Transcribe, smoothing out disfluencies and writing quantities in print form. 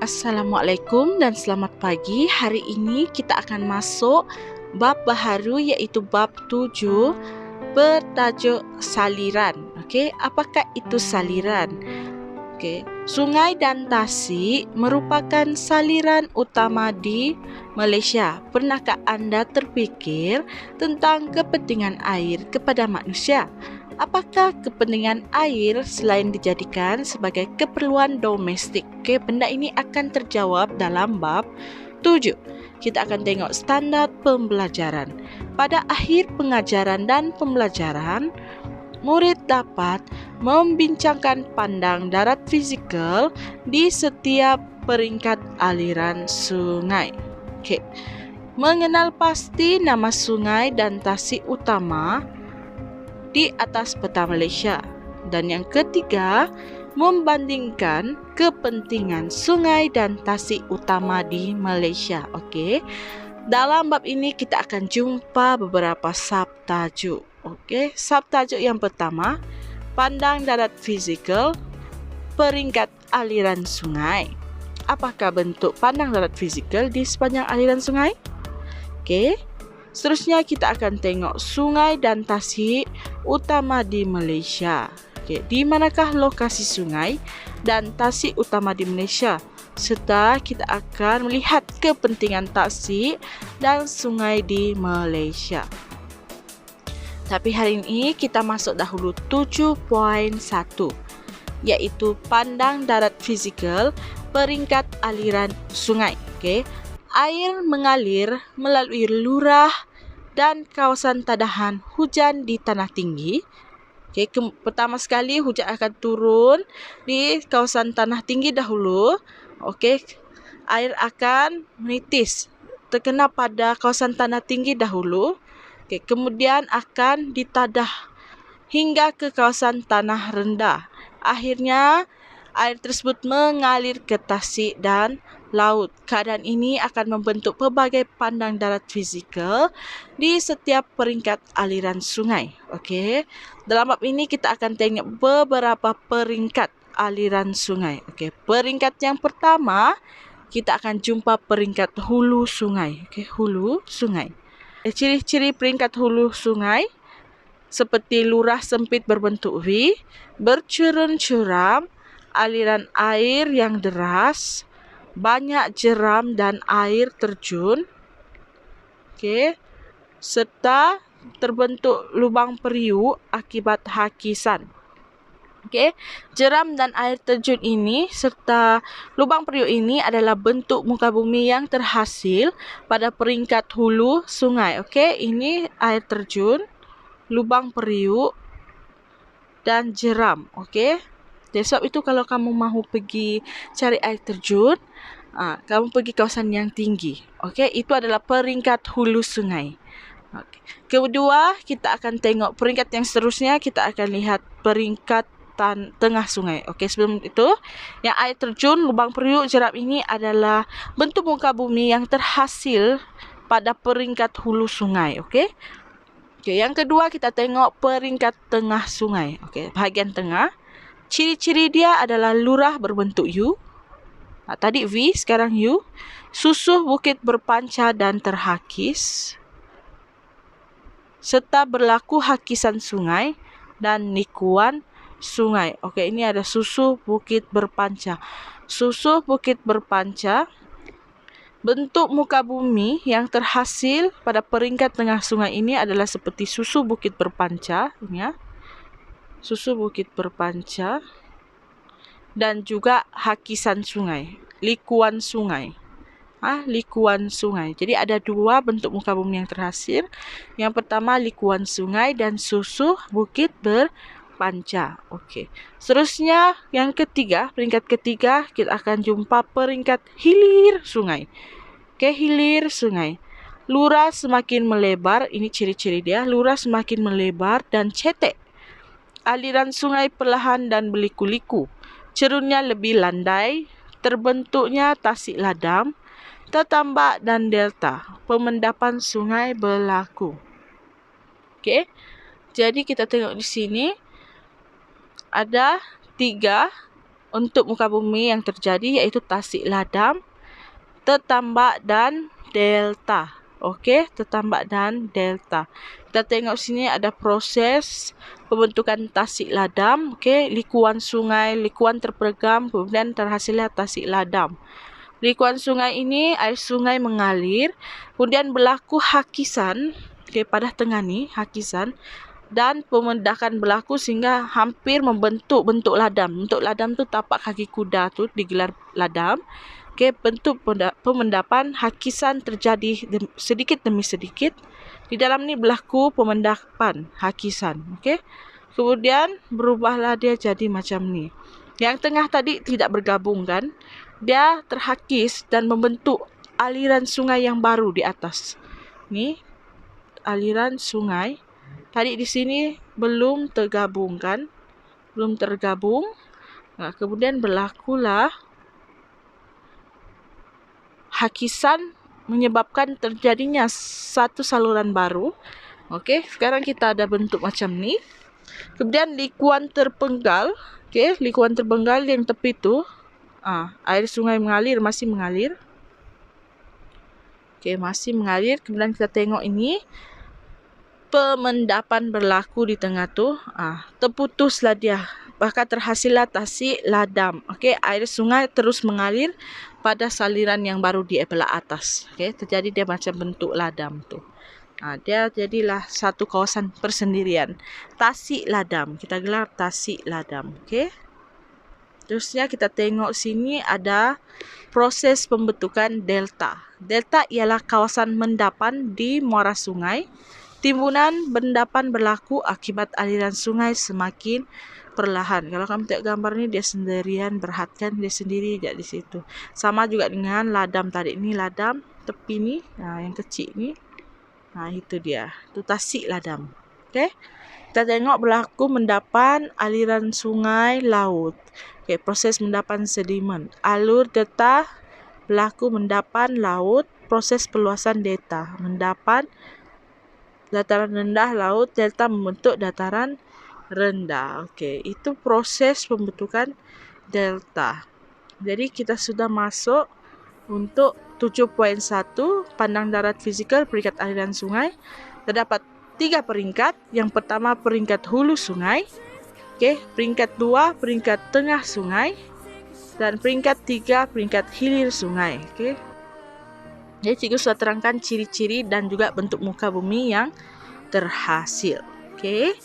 Assalamualaikum dan selamat pagi. Hari ini kita akan masuk bab baharu iaitu bab 7 bertajuk saliran. Okey, apakah itu saliran? Okey, sungai dan tasik merupakan saliran utama di Malaysia. Pernahkah anda terfikir tentang kepentingan air kepada manusia? Apakah kepentingan air selain dijadikan sebagai keperluan domestik? Okey, benda ini akan terjawab dalam bab 7. Kita akan tengok standard pembelajaran. Pada akhir pengajaran dan pembelajaran, murid dapat membincangkan pandang darat fizikal di setiap peringkat aliran sungai. Okey. Mengenal pasti nama sungai dan tasik utama di atas peta Malaysia. Dan yang ketiga, membandingkan kepentingan sungai dan tasik utama di Malaysia. Okey. Dalam bab ini kita akan jumpa beberapa subtajuk. Okey, subtajuk yang pertama, pandang darat fizikal, peringkat aliran sungai. Apakah bentuk pandang darat fizikal di sepanjang aliran sungai? Okey. Seterusnya kita akan tengok sungai dan tasik utama di Malaysia. Okey, di manakah lokasi sungai dan tasik utama di Malaysia? Serta kita akan melihat kepentingan tasik dan sungai di Malaysia. Tapi hari ini kita masuk dahulu 7.1 iaitu pandang darat fizikal, peringkat aliran sungai. Okey. Air mengalir melalui lurah dan kawasan tadahan hujan di tanah tinggi. Okay, pertama sekali hujan akan turun di kawasan tanah tinggi dahulu. Okay, air akan menitis terkena pada kawasan tanah tinggi dahulu. Okay, kemudian akan ditadah hingga ke kawasan tanah rendah. Akhirnya air tersebut mengalir ke tasik dan laut. Keadaan ini akan membentuk pelbagai pandang darat fizikal di setiap peringkat aliran sungai. Okey. Dalam bab ini kita akan tengok beberapa peringkat aliran sungai. Okey. Peringkat yang pertama, kita akan jumpa peringkat hulu sungai. Okey, hulu sungai. Ciri-ciri peringkat hulu sungai seperti lurah sempit berbentuk V, bercurun curam, aliran air yang deras, banyak jeram dan air terjun. Okey. Serta terbentuk lubang periuk akibat hakisan. Okey. Jeram dan air terjun ini serta lubang periuk ini adalah bentuk muka bumi yang terhasil pada peringkat hulu sungai. Okey, ini air terjun, lubang periuk dan jeram. Okey. Jadi sebab itu kalau kamu mahu pergi cari air terjun, kamu pergi kawasan yang tinggi. Okey, itu adalah peringkat hulu sungai. Okay. Kedua, kita akan tengok peringkat yang seterusnya, kita akan lihat peringkat tengah sungai. Okey, sebelum itu, yang air terjun, lubang periuk, jeram ini adalah bentuk muka bumi yang terhasil pada peringkat hulu sungai. Okey. Okey, yang kedua kita tengok peringkat tengah sungai. Okey, bahagian tengah. Ciri-ciri dia adalah lurah berbentuk U. Tadi V, sekarang U. Susuh bukit berpancar dan terhakis. Serta berlaku hakisan sungai dan likuan sungai. Okey, ini ada susuh bukit berpancar. Susuh bukit berpancar. Bentuk muka bumi yang terhasil pada peringkat tengah sungai ini adalah seperti susuh bukit berpancar. Ya. Susuh bukit berpancar dan juga hakisan sungai, likuan sungai. Likuan sungai. Jadi ada dua bentuk muka bumi yang terhasil. Yang pertama likuan sungai dan susuh bukit berpancar. Okey. Seterusnya yang ketiga, peringkat ketiga kita akan jumpa peringkat hilir sungai. Okey, hilir sungai. Lurah semakin melebar, ini ciri-ciri dia. Lurah semakin melebar dan cetek. Aliran sungai perlahan dan berliku-liku. Cerunnya lebih landai, terbentuknya tasik ladam, tertambak dan delta. Pemendapan sungai berlaku. Okey. Jadi kita tengok di sini ada 3 untuk muka bumi yang terjadi yaitu tasik ladam, tertambak dan delta. Okey, tertambak dan delta. Kita tengok sini ada proses pembentukan tasik ladam, okey, likuan sungai, likuan terpergam, kemudian terhasilnya tasik ladam. Likuan sungai ini air sungai mengalir, kemudian berlaku hakisan, okey, pada tengah ni hakisan, dan pemendakan berlaku sehingga hampir membentuk bentuk ladam. Bentuk ladam tu tapak kaki kuda tu digelar ladam. Okey, bentuk pemendapan hakisan terjadi sedikit demi sedikit. Di dalam ni berlaku pemendapan hakisan. Okey. Kemudian berubahlah dia jadi macam ni. Yang tengah tadi tidak bergabung kan? Dia terhakis dan membentuk aliran sungai yang baru di atas. Ni aliran sungai. Tadi di sini belum tergabung kan? Belum tergabung. Nah, kemudian berlakulah hakisan menyebabkan terjadinya satu saluran baru. Okey, sekarang kita ada bentuk macam ni. Kemudian likuan terpenggal. Okey, likuan terpenggal yang tepi tu, air sungai mengalir, masih mengalir. Okey, masih mengalir. Kemudian kita tengok ini. Pemendapan berlaku di tengah tu, terputuslah dia, bahkan terhasillah tasik ladam. Okey, air sungai terus mengalir pada saliran yang baru di belah atas. Okey, terjadi dia macam bentuk ladam tu. Dia jadilah satu kawasan persendirian. Tasik ladam, kita gelar tasik ladam. Okey. Terusnya kita tengok sini ada proses pembentukan delta. Delta ialah kawasan mendapan di muara sungai. Timbunan bendapan berlaku akibat aliran sungai semakin perlahan. Kalau kamu tengok gambar ni, dia sendirian, berhadkan dia sendiri di situ. Sama juga dengan ladam tadi. Ini ladam tepi ni, yang kecil ni. Itu dia. Itu tasik ladam. Okey. Kita tengok berlaku mendapan aliran sungai laut. Okey, proses mendapan sedimen. Alur delta berlaku mendapan laut, proses peluasan delta. Mendapan dataran rendah laut, delta membentuk dataran rendah. Okey, itu proses pembentukan delta. Jadi kita sudah masuk untuk 7.1 pandang darat fizikal peringkat aliran sungai. Terdapat 3 peringkat. Yang pertama peringkat hulu sungai. Okey, peringkat 2 peringkat tengah sungai dan peringkat 3 peringkat hilir sungai. Okey. Jadi cikgu sudah terangkan ciri-ciri dan juga bentuk muka bumi yang terhasil. Okey.